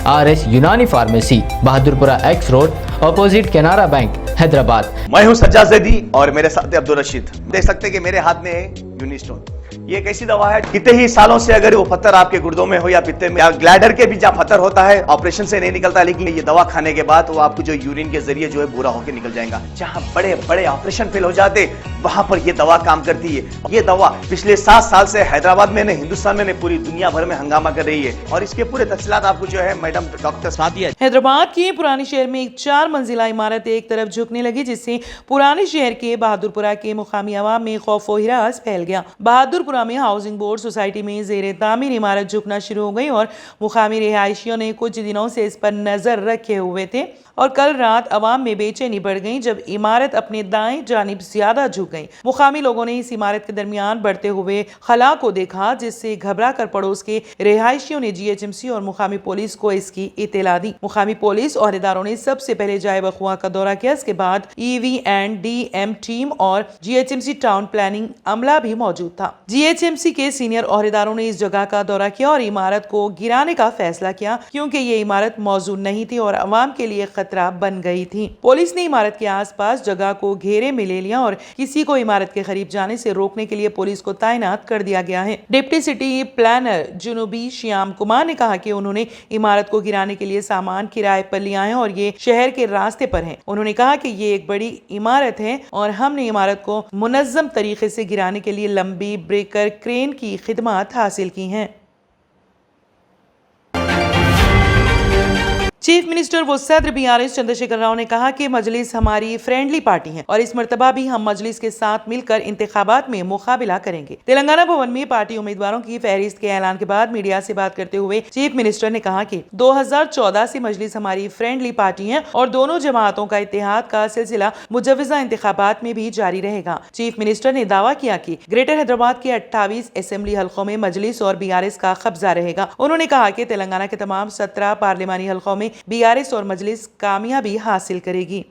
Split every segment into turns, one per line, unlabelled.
RS यूनानी pharmacy, Bahadurpura X road, opposite Canara bank, Hyderabad.
मैं हूं सज्जाद ज़ैदी और मेरे साथ अब्दुल रशीद। देख सकते हैं कि मेरे हाथ में है यूनिस्टोन। ये एक ऐसी दवा है, कितने ही सालों से अगर वो पत्थर आपके गुर्दों में हो या पित्ते में या ग्लैडर के भी जहाँ पत्थर होता है, ऑपरेशन से नहीं निकलता, लेकिन ये दवा खाने के बाद वो आपको जो यूरिन के जरिए जो है बुरा होकर निकल जाएगा। जहाँ बड़े बड़े ऑपरेशन फेल हो जाते, वहां पर ये दवा काम करती है। ये दवा पिछले 7 साल से हैदराबाद में, हिंदुस्तान में, पूरी दुनिया भर में हंगामा कर रही है। और इसके पूरे तफसीलात आपको जो है मैडम डॉक्टर सादिया।
हैदराबाद के पुराने शहर में एक 4 मंजिला इमारत एक तरफ झुकने लगी, जिससे पुराने शहर के बहादुरपुरा के मुकामी अवाम में खौफ व हिरास फैल गया। बहादुरपुरा में हाउसिंग बोर्ड सोसाइटी में जेर तामीर इमारत झुकना शुरू हो गई और मुकामी रिहायशियों ने कुछ दिनों से इस पर नजर रखे हुए थे और कल रात अवाम में बेचैनी बढ़ गई जब इमारत अपने दाएं जानिब ज्यादा झुक गई। मुकामी लोगों ने इस इमारत के दरमियान बढ़ते हुए खला को देखा, जिससे घबरा कर पड़ोस के रिहायशियों ने GHMC और मुकामी पुलिस को इसकी इत्तला दी। मुकामी पुलिस अहदेदारों ने सबसे पहले जाए वक़ुआ का दौरा किया। इसके बाद EV&DM टीम और GHMC टाउन प्लानिंग अमला भी मौजूद था। GHMC के सीनियर अहदेदारों ने इस जगह का दौरा किया और इमारत को गिराने का फैसला किया, क्योंकि ये इमारत मौजूद नहीं थी और अवाम के लिए खतरा बन गई थी। पुलिस ने इमारत के आसपास जगह को घेरे में ले लिया और किसी को इमारत के करीब जाने से रोकने के लिए पुलिस को तैनात कर दिया गया है। डिप्टी सिटी प्लानर जुनूबी श्याम कुमार ने कहा कि उन्होंने इमारत को गिराने के लिए सामान किराए पर लिया है और ये शहर के रास्ते पर है। उन्होंने कहा कि ये एक बड़ी इमारत है और हमने इमारत को मुनज्जम तरीके से गिराने के लिए लंबी ब्रेकर क्रेन की खिदमत हासिल की हैं। चीफ मिनिस्टर व सदर BRS चंद्रशेखर राव ने कहा कि मजलिस हमारी फ्रेंडली पार्टी है और इस मर्तबा भी हम मजलिस के साथ मिलकर इंतखाबात में मुकाबला करेंगे। तेलंगाना भवन में पार्टी उम्मीदवारों की फहरिस्त के ऐलान के बाद मीडिया से बात करते हुए चीफ मिनिस्टर ने कहा कि 2014 से मजलिस हमारी फ्रेंडली पार्टी है और दोनों जमातों का इत्तेहाद का सिलसिला मुजव्वजा इंतखाबात में भी जारी रहेगा। चीफ मिनिस्टर ने दावा किया कि ग्रेटर हैदराबाद के 28 असेंबली हल्कों में मजलिस और BRS का कब्जा रहेगा। उन्होंने कहा कि तेलंगाना के तमाम 17 पार्लिमानी हल्कों में BRS और मजलिस कामयाबी हासिल करेगी।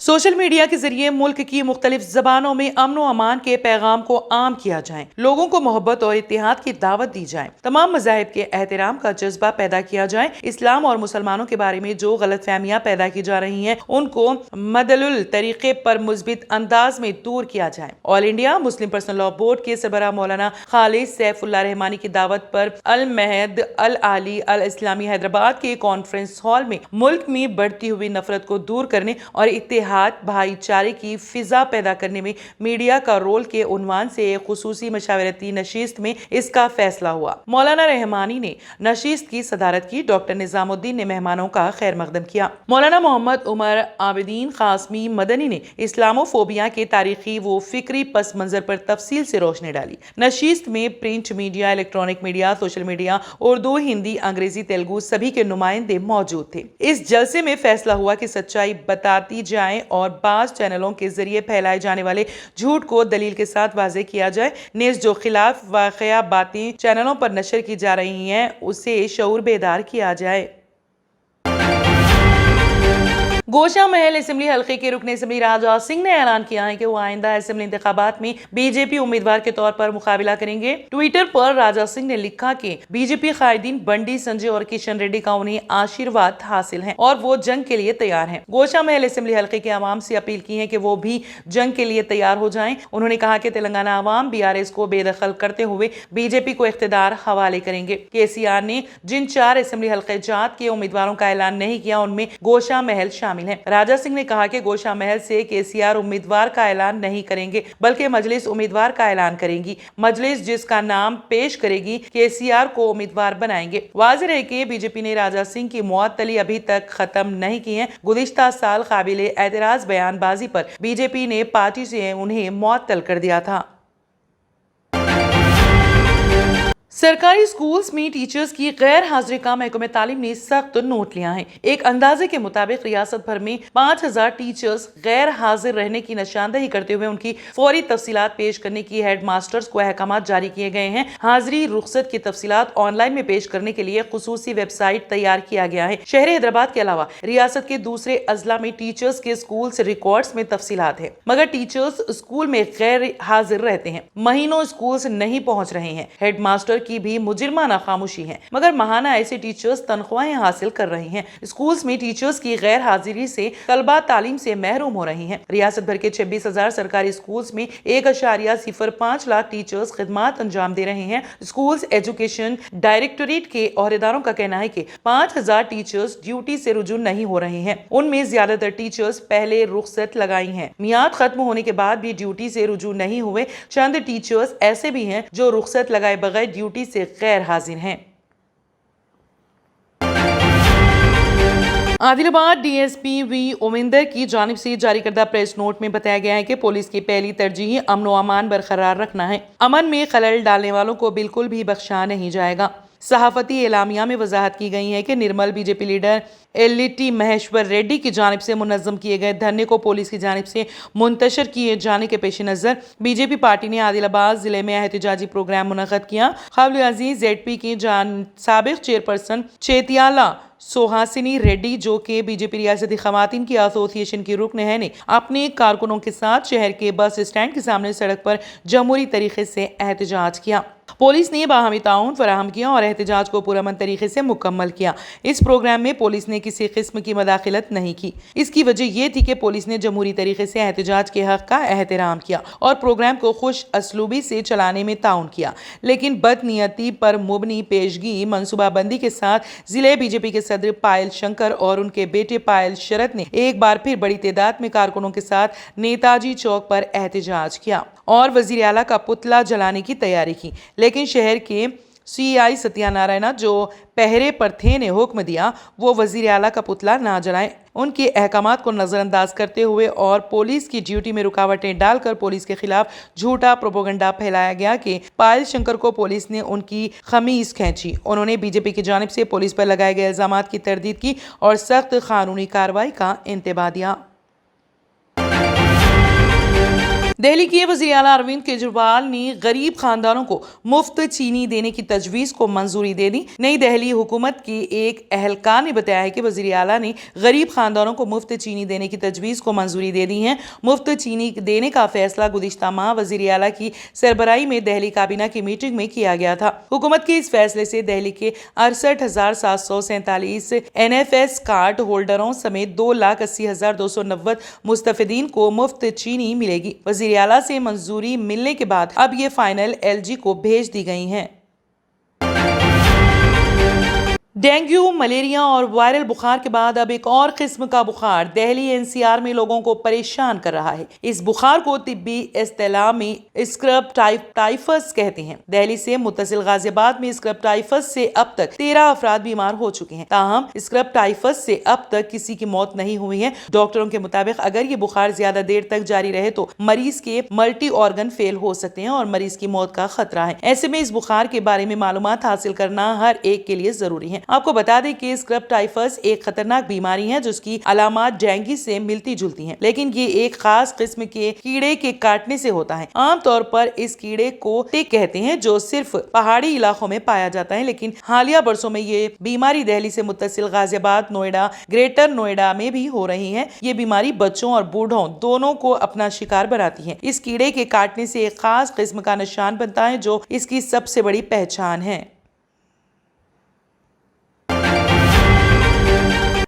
सोशल मीडिया के जरिए मुल्क की मुख्तलिफ जबानों में अमन व अमान के पैगाम को आम किया जाए, लोगों को मोहब्बत और इत्तेहाद की दावत दी जाए, तमाम मज़ाहिब के एहतराम का जज्बा पैदा किया जाए, इस्लाम और मुसलमानों के बारे में जो गलत फहमियाँ पैदा की जा रही हैं उनको मदलुल तरीके पर मुस्बित अंदाज में दूर किया जाए। All India Muslim personal law board के सरबराह मौलाना खालिद सैफुल्लाह रहमानी की दावत पर अल महद अल आली अल इस्लामी हैदराबाद के कॉन्फ्रेंस हॉल में मुल्क में बढ़ती हुई नफरत को दूर करने और इत्तेहाद भाईचारे की फिजा पैदा करने में मीडिया का रोल के उन्वान से एक खुसूसी मशावरती नशिस्त में इसका फैसला हुआ। मौलाना रहमानी ने नशिस्त की सदारत की। डॉक्टर निजामुद्दीन ने मेहमानों का खैर मकदम किया। मौलाना मोहम्मद उमर आबिदीन कासमी मदनी ने इस्लामोफोबिया के तारीखी व फिक्री पस मंजर पर तफसील से रोशनी डाली। नशिस्त में print media, electronic media, social media, Urdu, Hindi, अंग्रेजी, तेलुगु सभी के नुमाइंदे मौजूद थे। इस जलसे में फैसला हुआ कि सच्चाई बताती जाए और बाज चैनलों के जरिए फैलाए जाने वाले झूठ को दलील के साथ वाज़े किया जाए। नेज़ जो खिलाफ वाक़या बातें चैनलों पर नशर की जा रही हैं उसे शऊर बेदार किया जाए। गोशा महल असेंबली हल्के के रुकन असेंबली राजा सिंह ने ऐलान किया है कि वो आइंदा असेंबली इंतखाबात में BJP उम्मीदवार के तौर पर मुकाबला करेंगे। ट्विटर पर राजा सिंह ने लिखा कि BJP कायदीन बंडी संजय और किशन रेड्डी का उन्हें आशीर्वाद हासिल है और वो जंग के लिए तैयार हैं। गोशा महल असेंबली हल्के के अवाम से अपील की है कि वो भी जंग के लिए तैयार हो जाएं। उन्होंने कहा कि तेलंगाना अवाम BRS को बेदखल करते हुए BJP को इख्तिदार हवाले करेंगे। KCR ने जिन 4 असेंबली हल्के जात के उम्मीदवारों का ऐलान नहीं किया उनमें गोशा महल शामिल है। राजा सिंह ने कहा कि गोशा महल से KCR उम्मीदवार का ऐलान नहीं करेंगे बल्कि मजलिस उम्मीदवार का ऐलान करेगी। मजलिस जिसका नाम पेश करेगी KCR को उम्मीदवार बनाएंगे। वाज़ेह है कि BJP ने राजा सिंह की मुअत्तली अभी तक खत्म नहीं की है। गुज़िश्ता साल काबिल एतराज बयानबाजी पर BJP ने पार्टी से उन्हें मुअत्तल कर दिया था। सरकारी स्कूल्स में टीचर्स की गैर हाजिरी का महकमे तालीम ने सख्त नोट लिया है। एक अंदाजे के मुताबिक रियासत भर में 5000 टीचर्स गैर हाजिर रहने की निशानदही करते हुए उनकी फौरी तफसीलात पेश करने की हेड मास्टर्स को अहकाम जारी किए गए हैं। हाजिरी रुखसत की तफसीलात ऑनलाइन में पेश करने के लिए खुसूसी वेबसाइट तैयार किया गया है। शहर हैदराबाद के अलावा रियासत के दूसरे अजला में टीचर्स के स्कूल रिकॉर्ड्स में तफसीलात है, मगर टीचर्स स्कूल में गैर हाजिर रहते हैं, महीनों स्कूल नहीं पहुंच रहे हैं। हेड मास्टर की भी मुजरिमाना खामोशी है, मगर महाना ऐसे टीचर्स तनख्वाहें हासिल कर रहे हैं। स्कूल्स में टीचर्स की गैर हाजिरी से तलबा तालीम से महरूम हो रही हैं। रियासत भर के 26,000 सरकारी स्कूल्स में 1.05 लाख टीचर्स खिदमात अंजाम दे रहे हैं। स्कूल्स एजुकेशन डायरेक्टोरेट के ओहदेदारों का कहना है कि 5,000 टीचर्स ड्यूटी से रुजू नहीं हो रहे हैं। उनमें ज्यादातर टीचर्स पहले रुखसत लगाई हैं। मियाद खत्म होने के बाद भी ड्यूटी से रुजू नहीं हुए। चंद टीचर्स ऐसे भी हैं जो रुखसत लगाए बगैर ड्यूटी से गैर हाजिर हैं। आदिलाबाद डीएसपी वी ओमिंदर की जानिब से जारी करदा प्रेस नोट में बताया गया है कि पुलिस की पहली तरजीह अमन व अमान बरकरार रखना है। अमन में खलल डालने वालों को बिल्कुल भी बख्शा नहीं जाएगा। सहाफती एलामिया में वजाहत की गई है कि निर्मल बीजेपी लीडर एलटी महेश्वर रेड्डी की जानिब से मुनज़्ज़म किए गए धरने को पुलिस की जानिब से मुंतशर किए जाने के पेश नज़र बीजेपी पार्टी ने आदिलाबाद जिले में एहतजाजी प्रोग्राम मुनक़्क़द किया। काबिल अज़ीज़ जेडपी की साबिक़ चेयरपर्सन चेतियाला सोहासिनी रेड्डी, जो कि बीजेपी रियासती खवातीन की एसोसिएशन की रुकन है, ने अपने कारकुनों के साथ शहर के बस स्टैंड के सामने सड़क पर जमहूरी तरीके से एहतजाज किया। पुलिस ने बाहमी ताउन फराहम किया और एहतजाज को पुरअमन तरीके से मुकम्मल किया। इस प्रोग्राम में पुलिस ने किसी किस्म की मदाखिलत नहीं की। इसकी वजह यह थी कि पुलिस ने जमहूरी तरीके से एहतजाज के हक का एहतराम किया और प्रोग्राम को खुश असलूबी से चलाने में ताउन किया, लेकिन बदनीयती पर मुबनी पेशगी मनसूबाबंदी के साथ जिले बीजेपी के सदर पायल शंकर और उनके बेटे पायल शरद ने एक बार फिर बड़ी तादाद में कारकुनों के साथ नेताजी चौक पर एहतजाज किया और वजीर आला का पुतला जलाने की तैयारी की, लेकिन शहर के सीआई सत्यानारायण जो पहरे पर थे ने हुक्म दिया वो वजीर आला का पुतला ना जलाएं। उनके अहकामात को नज़रअंदाज करते हुए और पुलिस की ड्यूटी में रुकावटें डालकर पुलिस के खिलाफ झूठा प्रोपोगंडा फैलाया गया कि पायल शंकर को पुलिस ने उनकी खमीज खींची। उन्होंने बीजेपी की जानिब से पुलिस पर लगाए गए इल्जामात की तरदीद की और सख्त कानूनी कार्रवाई का इंतबाह दिया। दिल्ली के वज़ीर आला अरविंद केजरीवाल ने गरीब खानदानों को मुफ्त चीनी देने की तजवीज़ को मंजूरी दे दी। नई दिल्ली हुकूमत के एक अहलकार ने बताया है कि वज़ीर आला ने गरीब खानदानों को मुफ्त चीनी देने की तजवीज़ को मंजूरी दे दी है। मुफ्त चीनी देने का फैसला गुज़िश्ता माह वज़ीर आला की सरबराही में दिल्ली काबीना की मीटिंग में किया गया था। हुकूमत के इस फैसले से दिल्ली के 68,747 NFS कार्ड होल्डरों समेत 2,80,290 मुस्तफिदीन को मुफ्त चीनी मिलेगी। वज़ीर आला से मंजूरी मिलने के बाद अब ये फाइनल LG को भेज दी गई हैं। डेंगू, मलेरिया और वायरल बुखार के बाद अब एक और किस्म का बुखार दिल्ली NCR में लोगों को परेशान कर रहा है। इस बुखार को तिब्बी इस्तिलाह में स्क्रब टाइफस कहते हैं। दिल्ली से मुत्तसिल गाजियाबाद में स्क्रब टाइफस से अब तक 13 अफराद बीमार हो चुके हैं। ताहम स्क्रब टाइफस से अब तक किसी की मौत नहीं हुई है। डॉक्टरों के मुताबिक अगर ये बुखार ज्यादा देर तक जारी रहे तो मरीज के मल्टी ऑर्गन फेल हो सकते हैं और मरीज की मौत का खतरा है। ऐसे में इस बुखार के बारे में मालूमात हासिल करना हर एक के लिए जरूरी है। आपको बता दें कि स्क्रब टाइफस एक खतरनाक बीमारी है जिसकी अलामात डेंगू से मिलती जुलती हैं, लेकिन ये एक खास किस्म के कीड़े के काटने से होता है। आमतौर पर इस कीड़े को टिक कहते हैं जो सिर्फ पहाड़ी इलाकों में पाया जाता है, लेकिन हालिया बरसों में ये बीमारी दिल्ली से मुत्तसिल गाजियाबाद, नोएडा, ग्रेटर नोएडा में भी हो रही है। ये बीमारी बच्चों और बूढ़ों दोनों को अपना शिकार बनाती है। इस कीड़े के काटने से एक खास किस्म का निशान बनता है जो इसकी सबसे बड़ी पहचान है।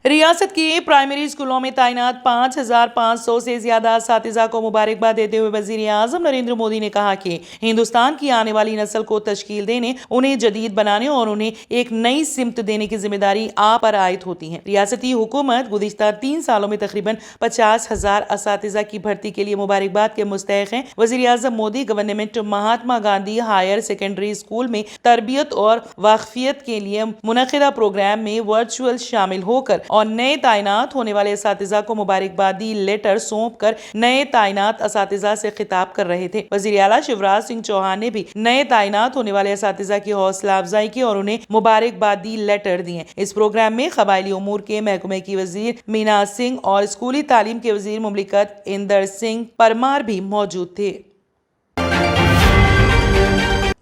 रियासत के प्राइमरी स्कूलों में तैनात 5,500 से ज्यादा असातिज़ा को मुबारकबाद देते हुए वज़ीर आज़म नरेंद्र मोदी ने कहा कि हिंदुस्तान की आने वाली नस्ल को तश्कील देने, उन्हें जदीद बनाने और उन्हें एक नई सिमत देने की जिम्मेदारी आप पर आयद होती है। रियासती हुकूमत गुज़िश्ता 3 सालों में तकरीबन 50,000 असातिज़ा की भर्ती के लिए मुबारकबाद के मुस्तहिक़ हैं। वज़ीर आज़म Modi government Mahatma Gandhi higher secondary school में तरबियत और वाकफियत के लिए मुनक़िदा प्रोग्राम में वर्चुअल शामिल होकर और नए तैनात होने वाले असातिज़ा को मुबारकबादी लेटर सौंप कर नए तैनात असातिज़ा से खिताब कर रहे थे। वज़ीर आला शिवराज सिंह चौहान ने भी नए तैनात होने वाले असातिज़ा की हौसला अफजाई की और उन्हें मुबारकबादी लेटर दिए। इस प्रोग्राम में क़बायली उमूर के महकमे की वज़ीर मीना सिंह और स्कूली तालीम के वज़ीर मुमलिकत इंदर सिंह परमार भी मौजूद थे।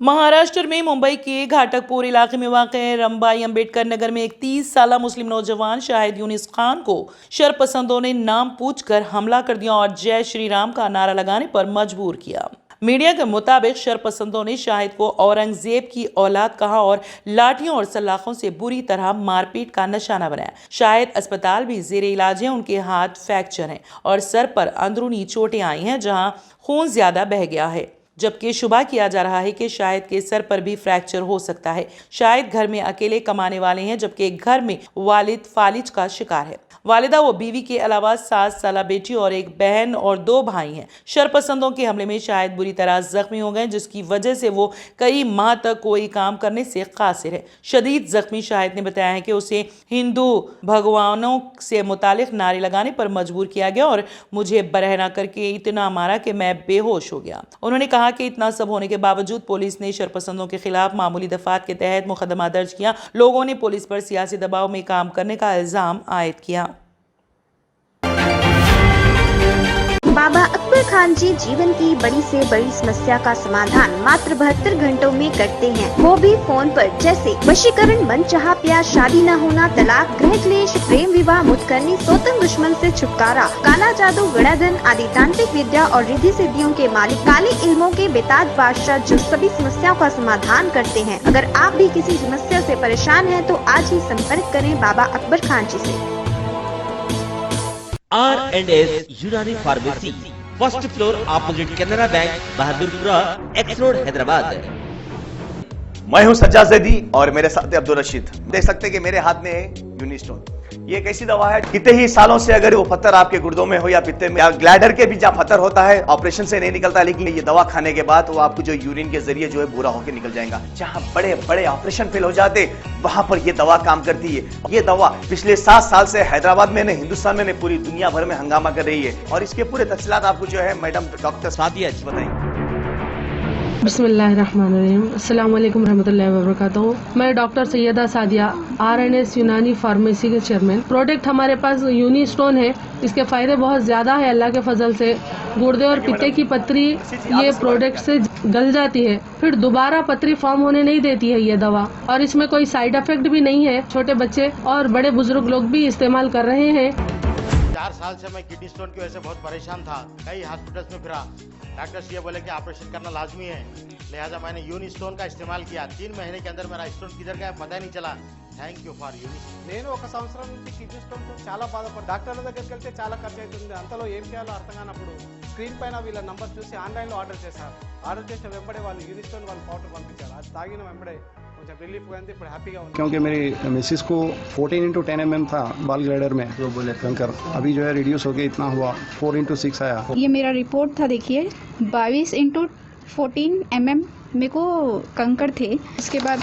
महाराष्ट्र में मुंबई के घाटकपुर इलाके में वाक़े रंबाई अंबेडकर नगर में एक 30 साला मुस्लिम नौजवान शाहिद यूनिस खान को शरपसंदों ने नाम पूछकर हमला कर दिया और जय श्री राम का नारा लगाने पर मजबूर किया। मीडिया के मुताबिक शरपसंदों ने शाहिद को औरंगजेब की औलाद कहा और लाठियों और सलाखों से बुरी तरह मारपीट का निशाना बनाया। शाहिद अस्पताल भी जेरे इलाज है। उनके हाथ फ्रैक्चर हैं और सर पर अंदरूनी चोटें आई हैं जहां खून ज्यादा बह गया है, जबकि शुबा किया जा रहा है कि शाहिद के सर पर भी फ्रैक्चर हो सकता है। शाहिद घर में अकेले कमाने वाले हैं, जबकि घर में वालिद फालिज का शिकार है। वालिदा व बीवी के अलावा 7 साला बेटी और एक बहन और 2 भाई हैं। शरपसंदों के हमले में शाहिद बुरी तरह जख्मी हो गए, जिसकी वजह से वो कई माह तक कोई काम करने से कासिर है। शदीद जख्मी शाहिद ने बताया है कि उसे हिंदू भगवानों से मुतालिक नारे लगाने पर मजबूर किया गया और मुझे बरहना करके इतना मारा कि मैं बेहोश हो गया। उन्होंने कहा कि इतना सब होने के बावजूद पुलिस ने शरपसंदों के खिलाफ मामूली दफात के तहत मुकदमा दर्ज किया। लोगों ने पुलिस पर सियासी दबाव में काम करने का इल्जाम आयद किया।
बाबा अकबर खान जी जीवन की बड़ी से बड़ी समस्या का समाधान मात्र 72 घंटों में करते हैं, वो भी फोन पर। जैसे वशीकरण, मनचाहा प्यार, शादी न होना, तलाक, गृह क्लेश, प्रेम विवाह, मुतकरनी, सोतन दुश्मन से छुटकारा, काला जादू, गड़ाधन आदि तांत्रिक विद्या और रिद्धि सिद्धियों के मालिक काले इल्मों के बेताज बादशाह जो सभी समस्याओं का समाधान करते हैं। अगर आप भी किसी समस्या से परेशान हैं तो आज ही संपर्क करें बाबा अकबर खान जी से।
R&S यूनानी pharmacy, first floor opposite Canara bank, Bahadurpura, x road, Hyderabad.
मैं हूं सज्जाद ज़ैदी और मेरे साथ है अब्दुल रशीद। देख सकते हैं कि मेरे हाथ में है यूनिस्टोन। ये एक ऐसी दवा है, कितने ही सालों से अगर वो पत्थर आपके गुर्दों में हो या पित्ते में या ग्लैडर के भी जहाँ पत्थर होता है, ऑपरेशन से नहीं निकलता, लेकिन ये दवा खाने के बाद वो आपको जो यूरिन के जरिए जो है पूरा होकर निकल जाएगा। जहाँ बड़े बड़े ऑपरेशन फेल हो जाते वहां पर ये दवा काम करती है। ये दवा पिछले 7 साल से हैदराबाद में, हिंदुस्तान में, पूरी दुनिया भर में हंगामा कर रही है। और इसके पूरे तफसीलात आपको जो है मैडम डॉक्टर सादिया जी बताएंगे।
बिस्मिल्लाहिर्रहमानिर्रहीम, अस्सलाम वालेकुम रहमतुल्लाहि व बरकातहू। मैं डॉक्टर सैयदा सादिया, R&S यूनानी फार्मेसी के चेयरमैन। प्रोडक्ट हमारे पास यूनिस्टोन है। इसके फायदे बहुत ज्यादा है अल्लाह के फजल से। गुर्दे और पित्ते की पथरी ये प्रोडक्ट से गल जाती है, फिर दोबारा पथरी फॉर्म होने नहीं देती है ये दवा। और इसमें कोई साइड इफेक्ट भी नहीं है। छोटे बच्चे और बड़े बुजुर्ग लोग भी इस्तेमाल कर रहे हैं।
4 साल से मैं किडनी स्टोन की वजह से बहुत परेशान था। कई हॉस्पिटल्स में फिरा, डॉक्टर्स ये बोले कि ऑपरेशन करना लाजमी है, लिहाजा मैंने यूनिस्टोन का इस्तेमाल किया। 3 महीने के अंदर मेरा स्टोन किधर गया पता ही नहीं चला। Thank you for Unistone.
నేను 1 సంవత్సరం నుంచి కిడ్నీ స్టోన్తో చాలా బాధపడ్డా. డాక్టర్ల దగ్గరికి వెళ్తే చాలా ఖర్చు అవుతుంది. అంతలో ఏం చేయాలో అర్థం కానప్పుడు స్క్రీన్ పైన వీళ్ళ నంబర్ చూసి ఆన్లైన్లో ఆర్డర్ చేశారు. ఆర్డర్ చేసిన వెంబడే వాళ్ళు యూనిస్టోన్ వాళ్ళు పౌడర్ పంపించారు. అది తాగిన వెంబడే కొంచెం రిలీఫ్ అయింది. ఇప్పుడు హ్యాపీగా ఉంది.
क्योंकि मेरी मिसिस को 14x10 mm था बाल ग्लाइडर में, जो बोले कंकर, अभी जो है रिड्यूस हो गया, इतना हुआ 4x6 आया।
ये मेरा रिपोर्ट था, देखिए 22x14 mm मेरे को कंकर थे। उसके बाद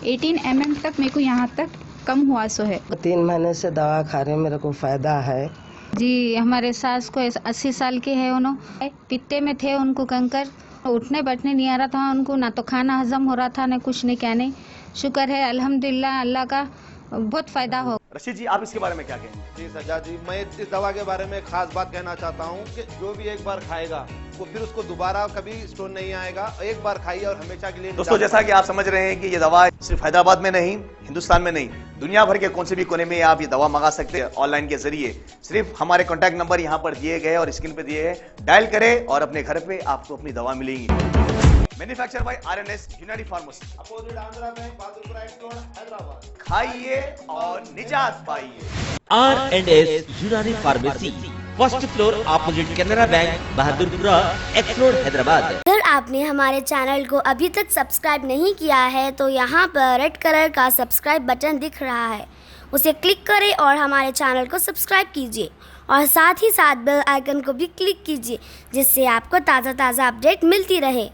18 mm तक मेरे को यहाँ तक कम हुआ सो है।
3 महीने से दवा खा रहे, मेरे को फायदा है
जी। हमारे सास को 80 साल के है, उन्होंने पित्ते में थे, उनको कंकर, उठने बैठने नहीं आ रहा था उनको, ना तो खाना हजम हो रहा था, ना कुछ नहीं कहने। शुक्र है अल्हम्दुलिल्लाह, अल्लाह का बहुत फायदा हो।
रशीद जी, आप इसके बारे में क्या कहेंगे?
जी सज्जाद जी, मैं इस दवा के बारे में खास बात कहना चाहता हूँ कि जो भी एक बार खाएगा वो फिर उसको दोबारा कभी स्टोन नहीं आएगा। एक बार खाइए और हमेशा के लिए।
दोस्तों, जैसा कि आप समझ रहे हैं कि ये दवा सिर्फ हैदराबाद में नहीं, हिंदुस्तान में नहीं, दुनिया भर के कौन से भी कोने में आप ये दवा मंगा सकते हैं ऑनलाइन के जरिए। सिर्फ हमारे कॉन्टैक्ट नंबर यहाँ पर दिए गए और स्क्रीन पे दिए हैं, डायल करें और अपने घर पे आपको अपनी दवा मिलेगी। मैन्युफैक्चर बाय R&S यूनानी pharmacy,
opposite Andhra bank, Bahadurpura, x road, Hyderabad.
खाइए और निजात पाइए।
R&S यूनानी pharmacy, first floor opposite Canara bank, Bahadurpura, x road, Hyderabad.
अगर आपने हमारे चैनल को अभी तक सब्सक्राइब नहीं किया है तो यहाँ पर रेड कलर का सब्सक्राइब बटन दिख रहा है, उसे क्लिक करें और हमारे चैनल को सब्सक्राइब कीजिए और साथ ही साथ बेल आइकन को भी क्लिक कीजिए, जिससे आपको ताज़ा अपडेट मिलती रहे।